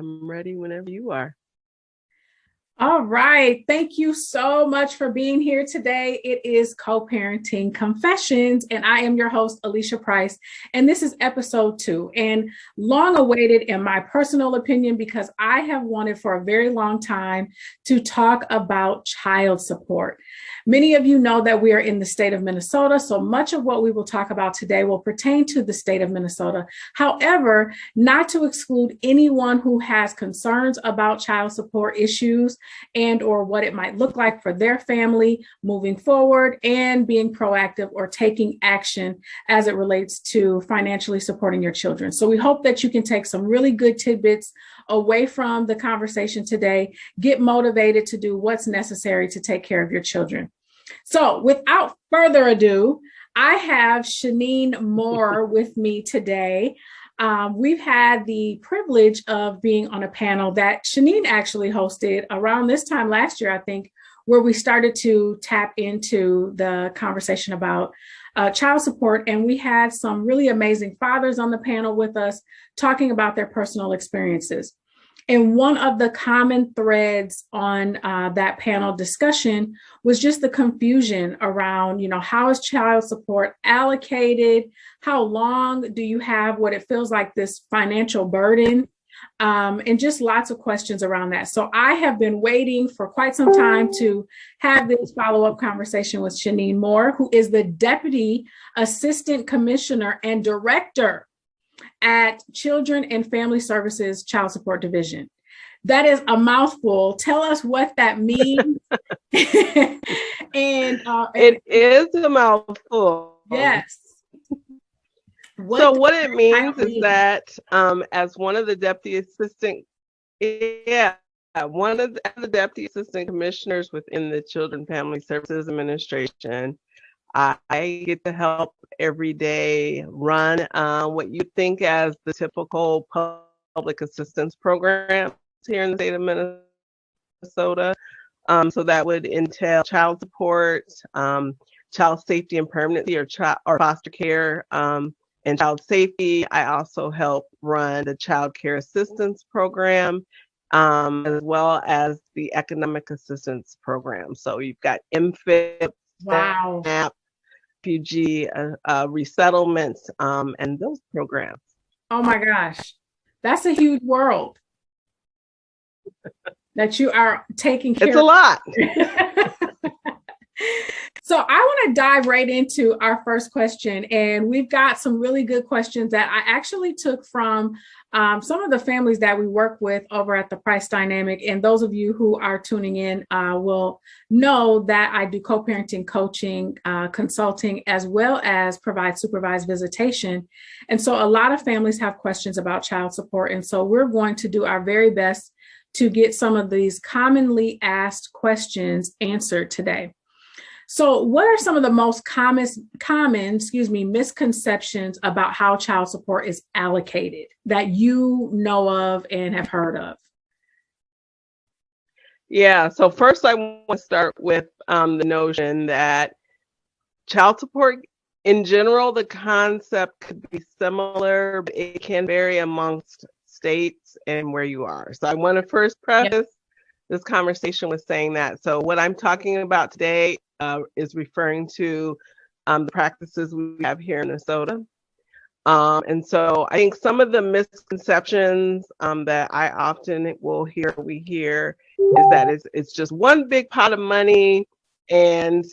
I'm ready whenever you are. All right. Thank you so much for being here today. It is Co-Parenting Confessions, and I am your host, Alysha Price. And this is episode 2, and long awaited in my personal opinion, because I have wanted for a very long time to talk about child support. Many of you know that we are in the state of Minnesota, so much of what we will talk about today will pertain to the state of Minnesota. However, not to exclude anyone who has concerns about child support issues and or what it might look like for their family moving forward and being proactive or taking action as it relates to financially supporting your children. So we hope that you can take some really good tidbits away from the conversation today, get motivated to do what's necessary to take care of your children. So without further ado, I have Shaneen Moore with me today. We've had the privilege of being on a panel that Shaneen actually hosted around this time last year, I think, where we started to tap into the conversation about child support. And we had some really amazing fathers on the panel with us talking about their personal experiences. And one of the common threads on that panel discussion was just the confusion around, how is child support allocated? How long do you have what it feels like this financial burden? And just lots of questions around that. So I have been waiting for quite some time to have this follow-up conversation with Shaneen Moore, who is the Deputy Assistant Commissioner and Director at Children and Family Services Child Support Division. That is a mouthful. Tell us what that means. and It is a mouthful. Yes. What it means is that as one of the one of the deputy assistant commissioners within the Children and Family Services Administration, I get to help every day run what you think as the typical public assistance programs here in the state of Minnesota. So that would entail child support, child safety and permanency, or foster care, and child safety. I also help run the child care assistance program, as well as the economic assistance program. So you've got MFIP, wow, SNAP, refugee resettlements, and those programs. Oh my gosh, that's a huge world that you are taking care of. It's a lot. So I want to dive right into our first question. And we've got some really good questions that I actually took from some of the families that we work with over at the Price Dynamic. And those of you who are tuning in will know that I do co-parenting coaching, consulting, as well as provide supervised visitation. And so a lot of families have questions about child support. And so we're going to do our very best to get some of these commonly asked questions answered today. So what are some of the most common misconceptions about how child support is allocated that you know of and have heard of? Yeah, so first I want to start with the notion that child support in general, the concept could be similar, but it can vary amongst states and where you are. So I want to first preface this conversation with saying that. So what I'm talking about today is referring to the practices we have here in Minnesota. And so I think some of the misconceptions that I often we hear is that it's just one big pot of money, and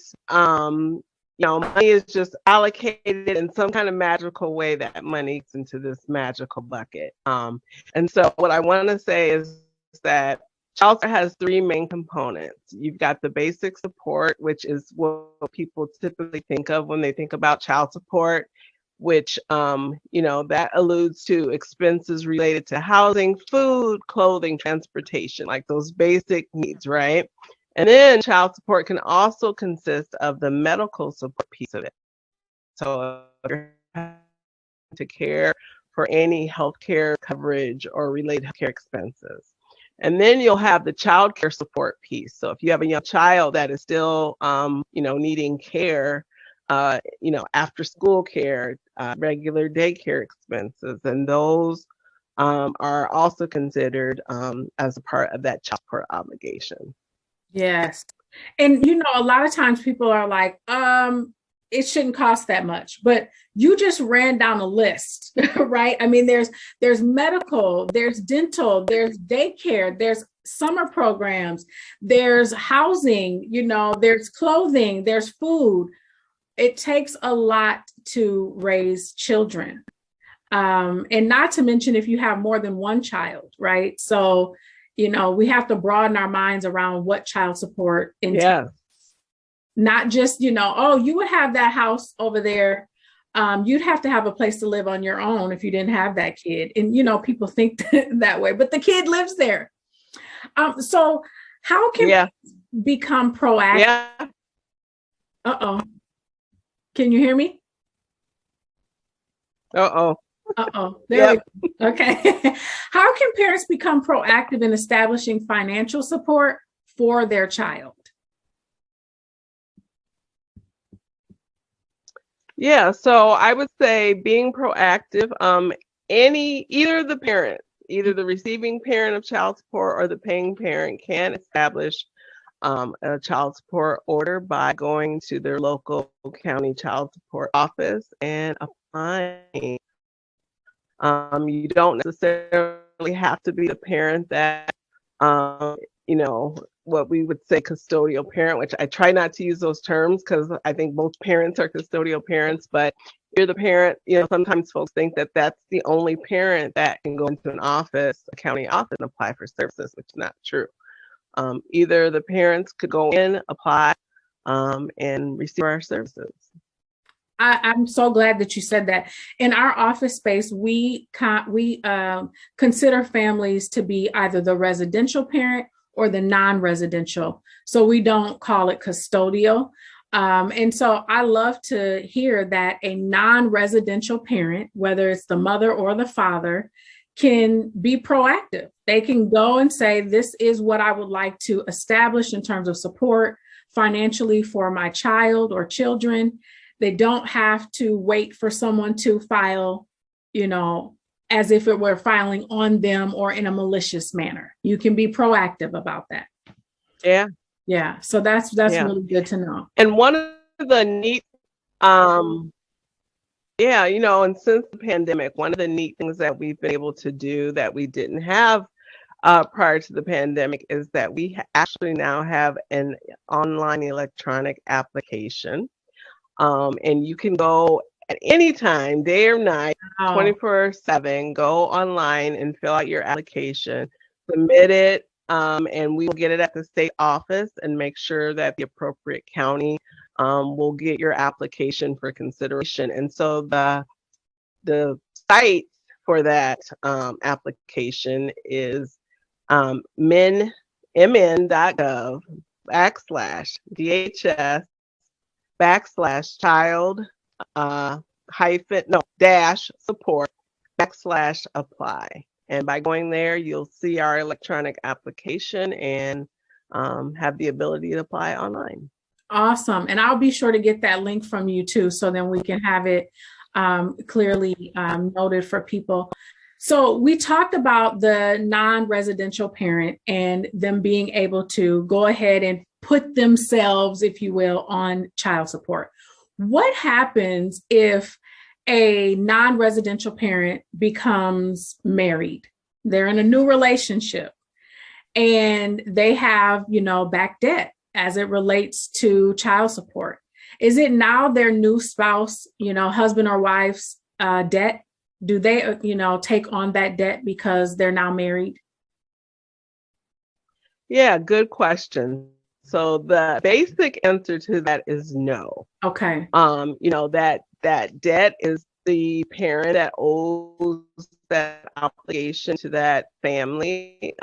money is just allocated in some kind of magical way. That money gets into this magical bucket. And so what I want to say is that child support has 3 main components. You've got the basic support, which is what people typically think of when they think about child support, which, that alludes to expenses related to housing, food, clothing, transportation, like those basic needs, right? And then child support can also consist of the medical support piece of it. So you're to care for any healthcare coverage or related healthcare expenses. And then you'll have the child care support piece. So if you have a young child that is still, needing care, after school care, regular daycare expenses, and those are also considered as a part of that child support obligation. Yes. And a lot of times people are like, it shouldn't cost that much, but you just ran down a list, right? I mean, there's medical, there's dental, there's daycare, there's summer programs, there's housing, there's clothing, there's food. It takes a lot to raise children. And not to mention if you have more than one child, right? So, we have to broaden our minds around what child support entails. Yeah. Not just, oh, you would have that house over there. You'd have to have a place to live on your own if you didn't have that kid. And, people think that way, but the kid lives there. So how can become proactive? Yeah. Uh-oh. Can you hear me? Uh-oh. Uh-oh. There we go. Okay. How can parents become proactive in establishing financial support for their child? Yeah, so I would say being proactive, either the receiving parent of child support or the paying parent can establish a child support order by going to their local county child support office and applying. You don't necessarily have to be the parent that, what we would say custodial parent, which I try not to use those terms because I think both parents are custodial parents, but you're the parent, sometimes folks think that that's the only parent that can go into a county office and apply for services, which is not true. Either the parents could go in, apply, and receive our services. I'm so glad that you said that. In our office space, we consider families to be either the residential parent or the non-residential. So we don't call it custodial. And so I love to hear that a non-residential parent, whether it's the mother or the father, can be proactive. They can go and say, this is what I would like to establish in terms of support financially for my child or children. They don't have to wait for someone to file, as if it were filing on them or in a malicious manner. You can be proactive about that. Yeah. Yeah. So that's really good to know. And one of the neat, and since the pandemic, one of the neat things that we've been able to do that we didn't have prior to the pandemic is that we actually now have an online electronic application. And you can go at any time, day or night, 24/7, go online and fill out your application, submit it, and we will get it at the state office and make sure that the appropriate county will get your application for consideration. And so the site for that application is mn.gov/DHS/child -support/apply. And by going there, you'll see our electronic application and have the ability to apply online. Awesome. And I'll be sure to get that link from you too, so then we can have it clearly noted for people. So we talked about the non-residential parent and them being able to go ahead and put themselves, if you will, on child support. What happens if a non-residential parent becomes married? They're in a new relationship and they have, back debt as it relates to child support. Is it now their new spouse, husband or wife's debt? Do they, take on that debt because they're now married? Yeah, good question. So the basic answer to that is no. Okay. That debt is the parent that owes that obligation to that family,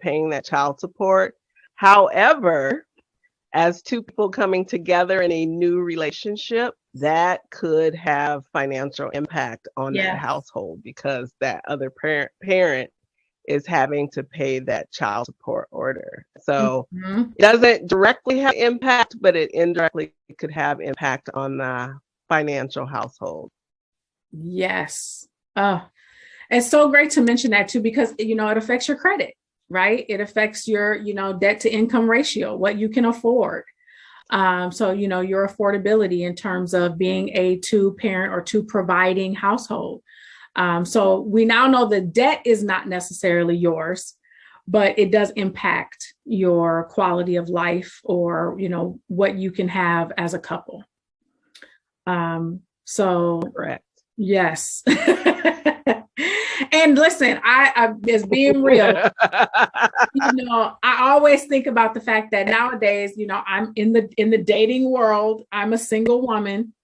paying that child support. However, as two people coming together in a new relationship, that could have financial impact on that household because that other parent is having to pay that child support order. So it doesn't directly have impact, but it indirectly could have impact on the financial household. Yes. It's so great to mention that too, because, it affects your credit, right? It affects your, debt to income ratio, what you can afford. So, your affordability in terms of being a two parent or two providing household. So we now know the debt is not necessarily yours, but it does impact your quality of life or, what you can have as a couple. So Correct. yes. And listen, I just being real, I always think about the fact that nowadays, I'm in the dating world. I'm a single woman.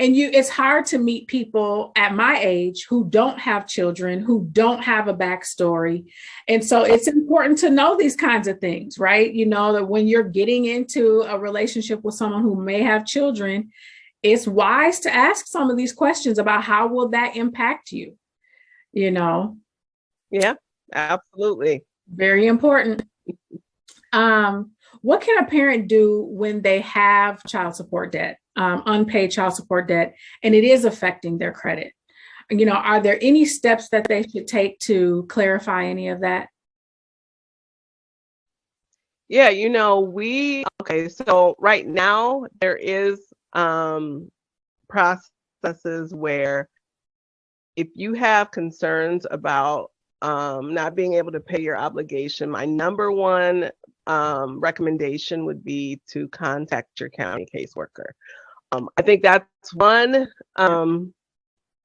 And it's hard to meet people at my age who don't have children, who don't have a backstory. And so it's important to know these kinds of things, right? That when you're getting into a relationship with someone who may have children, it's wise to ask some of these questions about how will that impact you, Yeah, absolutely. Very important. What can a parent do when they have child support debt, unpaid child support debt, and it is affecting their credit? Are there any steps that they should take to clarify any of that? Yeah, so right now there is processes where if you have concerns about not being able to pay your obligation, my number one recommendation would be to contact your county caseworker. I think that's one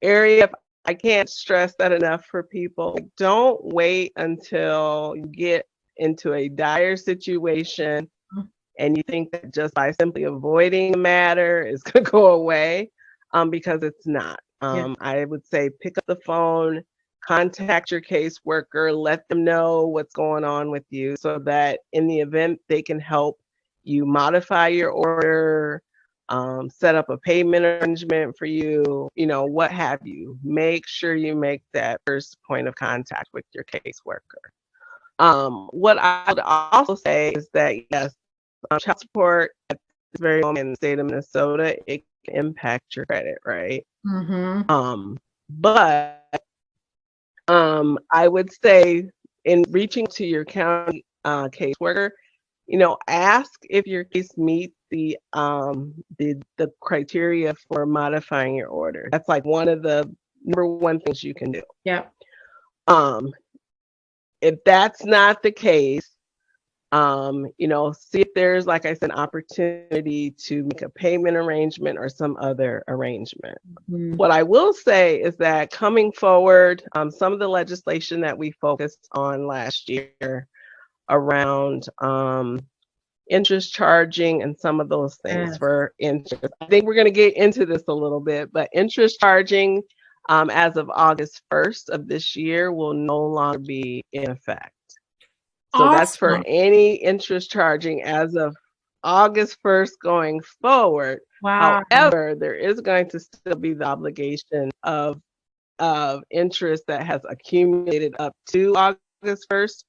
area. I can't stress that enough for people. Don't wait until you get into a dire situation and you think that just by simply avoiding the matter is going to go away, because it's not. I would say pick up the phone, contact your caseworker, let them know what's going on with you so that in the event they can help you modify your order, set up a payment arrangement for you, what have you. Make sure you make that first point of contact with your caseworker. What I would also say is that, yes, child support at this very moment in the state of Minnesota, it can impact your credit, right? Mm-hmm. But I would say in reaching to your county caseworker, ask if your case meets the criteria for modifying your order. That's like one of the number one things you can do. Yeah. If that's not the case, see if there's, like I said, an opportunity to make a payment arrangement or some other arrangement. Mm-hmm. What I will say is that coming forward, some of the legislation that we focused on last year around interest charging and some of those things for interest. I think we're going to get into this a little bit, but interest charging as of August 1st of this year will no longer be in effect. So that's for any interest charging as of August 1st going forward. Wow. However, there is going to still be the obligation of interest that has accumulated up to August 1st.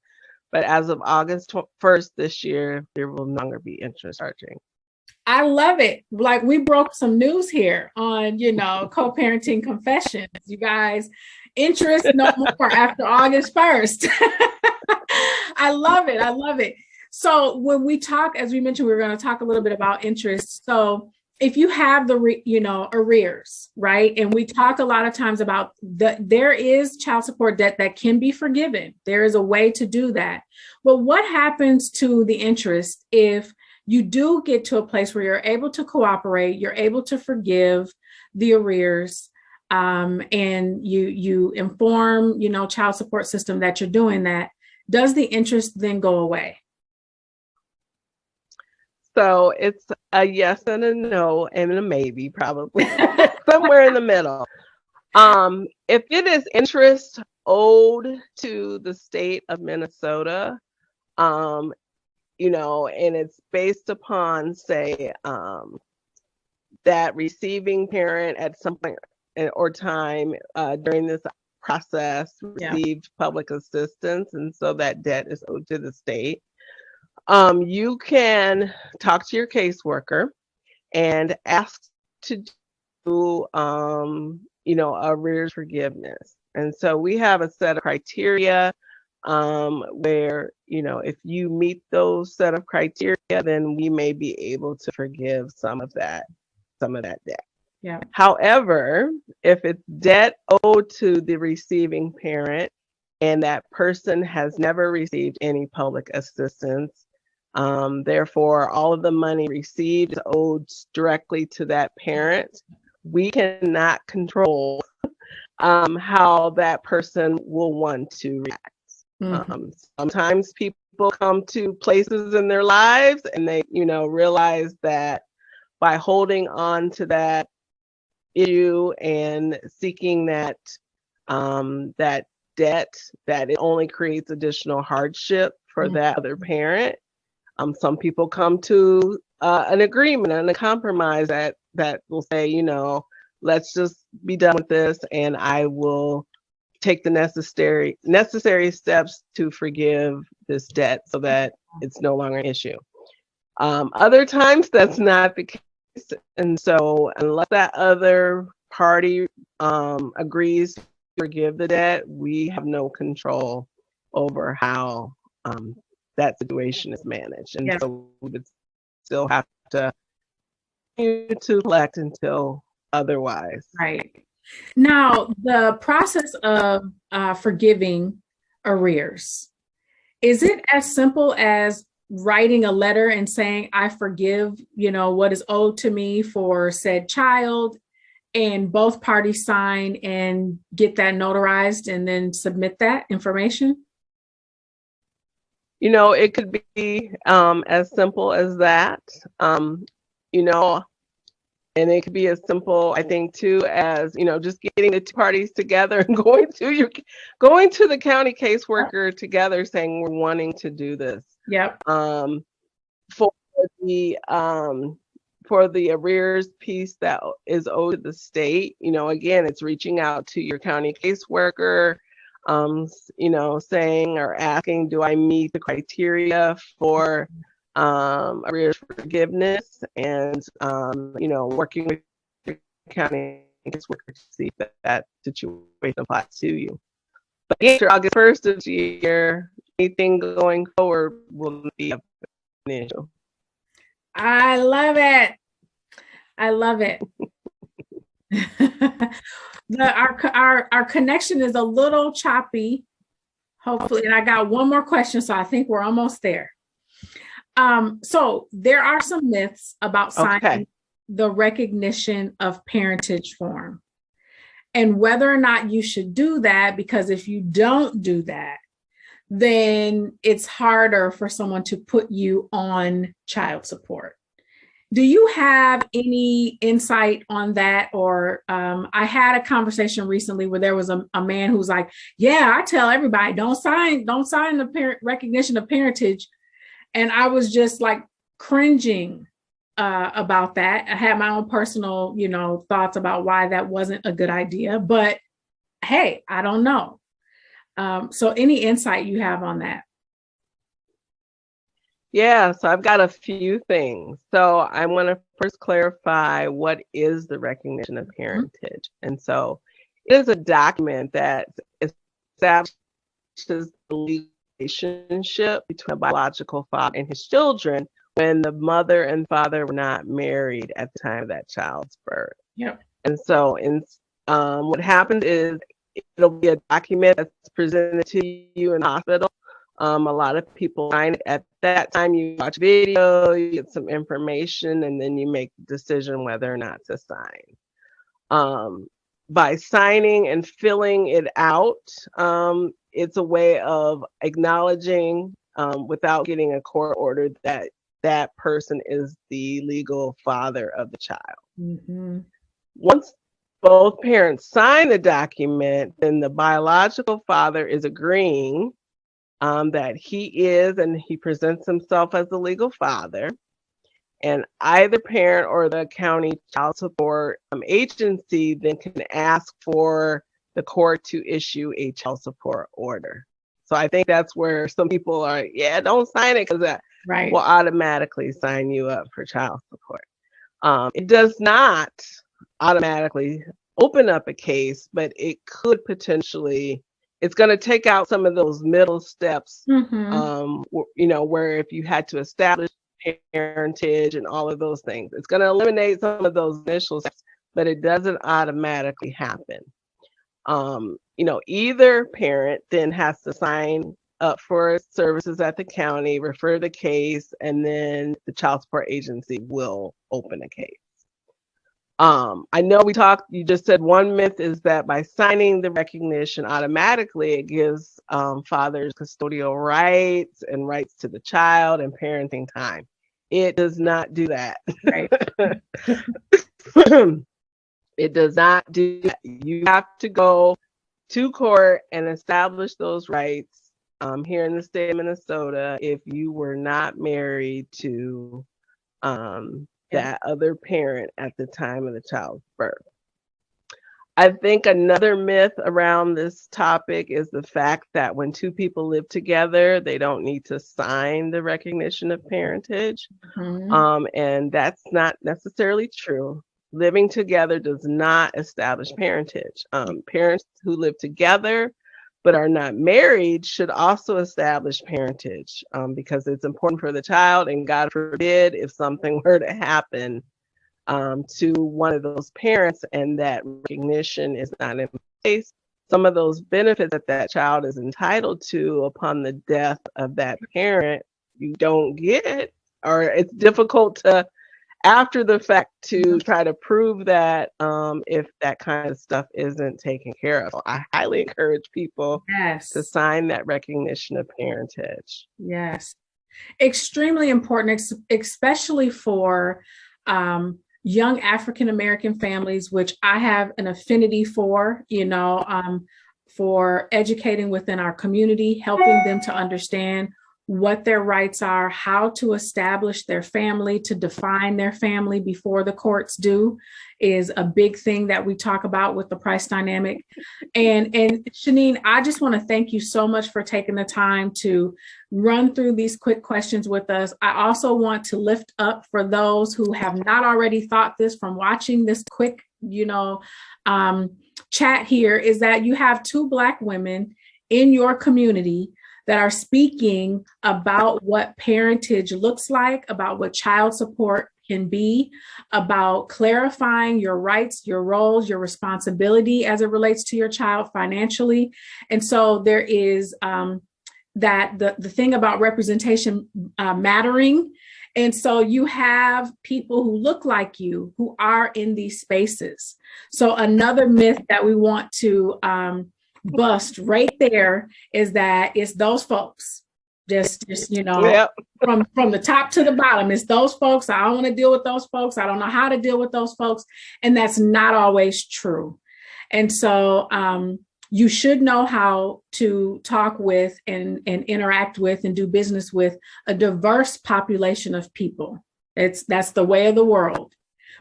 But as of August 1st this year, there will no longer be interest charging. I love it. Like we broke some news here on, co-parenting confessions. You guys, interest no more after August 1st. I love it. I love it. So when we talk, as we mentioned, we were going to talk a little bit about interest. So if you have the, arrears, right? And we talk a lot of times about there is child support debt that can be forgiven. There is a way to do that. But what happens to the interest if you do get to a place where you're able to cooperate, you're able to forgive the arrears, and you inform, child support system that you're doing that? Does the interest then go away? So it's a yes and a no and a maybe, probably somewhere in the middle. If it is interest owed to the state of Minnesota, and it's based upon, say, that receiving parent at some point or time during this process received public assistance, and so that debt is owed to the state. You can talk to your caseworker and ask to do, arrears forgiveness. And so we have a set of criteria where, if you meet those set of criteria, then we may be able to forgive some of that debt. Yeah. However, if it's debt owed to the receiving parent and that person has never received any public assistance, therefore all of the money received is owed directly to that parent, we cannot control how that person will want to react. Sometimes people come to places in their lives and they, realize that by holding on to that issue and seeking that debt, that it only creates additional hardship for that other parent. Some people come to an agreement and a compromise that will say, let's just be done with this, and I will take the necessary steps to forgive this debt so that it's no longer an issue. Other times that's not the case. And so unless that other party agrees to forgive the debt, we have no control over how that situation is managed. And so we would still have to continue to collect until otherwise. Right. Now, the process of forgiving arrears, is it as simple as writing a letter and saying, I forgive, what is owed to me for said child, and both parties sign and get that notarized and then submit that information? It could be as simple as that, and it could be as simple, I think, too, as, just getting the two parties together and going to the county caseworker together saying we're wanting to do this. Yep. For the arrears piece that is owed to the state, again, it's reaching out to your county caseworker, saying or asking, do I meet the criteria for arrears forgiveness, and working with your county caseworker to see if that situation applies to you. But after August 1st of the year, anything going forward will be an issue. I love it. Our connection is a little choppy, hopefully, and I got one more question, so I think we're almost there. So there are some myths about signing the recognition of parentage form and whether or not you should do that, because if you don't do that, then it's harder for someone to put you on child support. Do you have any insight on that? Or I had a conversation recently where there was a man who's like, yeah, I tell everybody, don't sign the parent recognition of parentage. And I was just like cringing about that. I had my own personal, thoughts about why that wasn't a good idea, but hey, I don't know. So any insight you have on that? Yeah, so I've got a few things. So I want to first clarify what is the recognition of parentage. And so it is a document that establishes the legal relationship between a biological father and his children when the mother and father were not married at the time of that child's birth. Yep. And so what happens is it'll be a document that's presented to you in the hospital. A lot of people sign it at that time. You watch video, you get some information, and then you make the decision whether or not to sign. By signing and filling it out, it's a way of acknowledging, without getting a court order, that that person is the legal father of the child. Mm-hmm. Once both parents sign the document, then the biological father is agreeing that he is, and he presents himself as the legal father. And either parent or the county child support agency then can ask for the court to issue a child support order. So I think that's where some people are, don't sign it, because that will automatically sign you up for child support. It does not automatically open up a case, but it could potentially, it's going to take out some of those middle steps, where if you had to establish parentage and all of those things, it's going to eliminate some of those initial steps, but it doesn't automatically happen. Either parent then has to sign up for services at the county, refer the case, and then the child support agency will open a case. I know you just said one myth is that by signing the recognition automatically, it gives fathers custodial rights and rights to the child and parenting time. It does not do that. Right. It does not do that. You have to go to court and establish those rights here in the state of Minnesota if you were not married to that other parent at the time of the child's birth. I think another myth around this topic is the fact that when two people live together, they don't need to sign the recognition of parentage. And that's not necessarily true. Living together does not establish parentage. Parents who live together but are not married should also establish parentage because it's important for the child, and God forbid if something were to happen to one of those parents and that recognition is not in place, some of those benefits that that child is entitled to upon the death of that parent, you don't get, or it's difficult to after the fact to try to prove that if that kind of stuff isn't taken care of. So I highly encourage people to sign that recognition of parentage. Yes. Extremely important, especially for young African-American families, which I have an affinity for, for educating within our community, helping them to understand what their rights are, how to establish their family, to define their family before the courts do, is a big thing that we talk about with the Price dynamic. And Shaneen, I just want to thank you so much for taking the time to run through these quick questions with us. I also want to lift up for those who have not already thought this from watching this quick, chat here, is that you have two Black women in your community that are speaking about what parentage looks like, about what child support can be, about clarifying your rights, your roles, your responsibility as it relates to your child financially. And so there is that the thing about representation mattering. And so you have people who look like you who are in these spaces. So another myth that we want to bust right there is that it's those folks, just from the top to the bottom, it's those folks. I don't want to deal with those folks. I don't know how to deal with those folks. And that's not always true. And so you should know how to talk with and interact with and do business with a diverse population of people. That's the way of the world.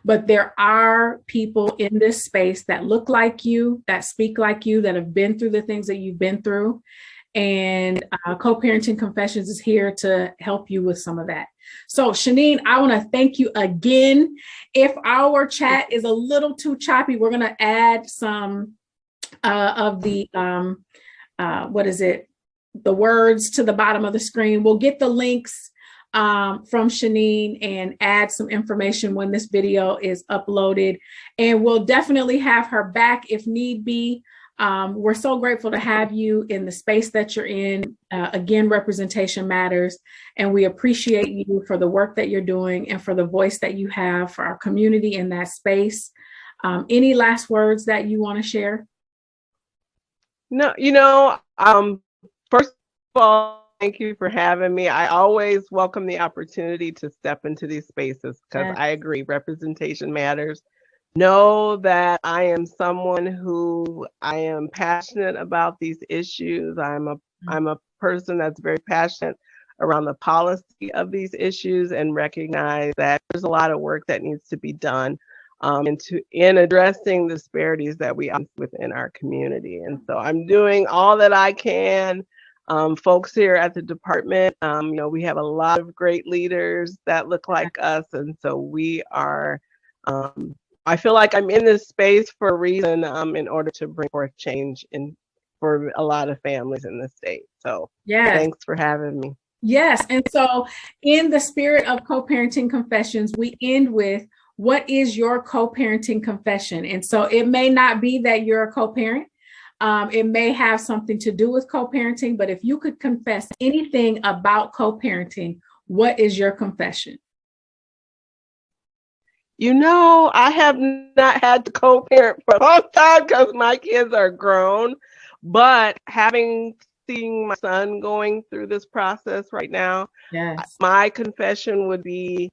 But there are people in this space that look like you, that speak like you, that have been through the things that you've been through. And Co-Parenting Confessions is here to help you with some of that. So Shaneen, I want to thank you again. If our chat is a little too choppy, we're going to add some of the, the words to the bottom of the screen. We'll get the links from Shaneen and add some information when this video is uploaded. And we'll definitely have her back if need be. We're so grateful to have you in the space that you're in. Again, representation matters, and we appreciate you for the work that you're doing and for the voice that you have for our community in that space. Any last words that you want to share? No, first of all, thank you for having me. I always welcome the opportunity to step into these spaces because I agree, representation matters. Know that I am someone who I am passionate about these issues. I'm a person that's very passionate around the policy of these issues and recognize that there's a lot of work that needs to be done in addressing the disparities that we have within our community. And so I'm doing all that I can. Folks here at the department, we have a lot of great leaders that look like us. And so we are I feel like I'm in this space for a reason, in order to bring forth change for a lot of families in the state. So Yes. thanks for having me. Yes. And so, in the spirit of co-parenting confessions, we end with, what is your co-parenting confession? And so it may not be that you're a co-parent. It may have something to do with co-parenting, but if you could confess anything about co-parenting, what is your confession? I have not had to co-parent for a long time because my kids are grown, but seeing my son going through this process right now, Yes. my confession would be,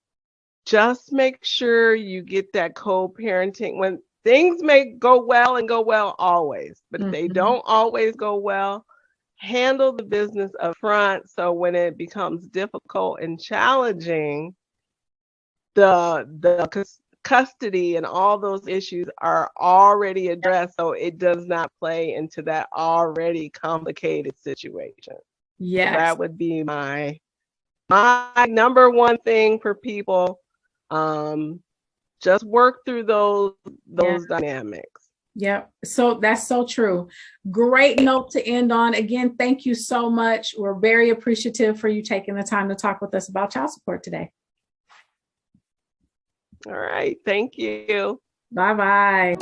just make sure you get that co-parenting. When things may go well and go well always, but if they don't always go well, handle the business up front, so when it becomes difficult and challenging, the custody and all those issues are already addressed, so it does not play into that already complicated situation. Yes. So that would be my number one thing for people. Just work through those dynamics. Yep. So that's so true. Great note to end on. Again, thank you so much. We're very appreciative for you taking the time to talk with us about child support today. All right. Thank you. Bye-bye.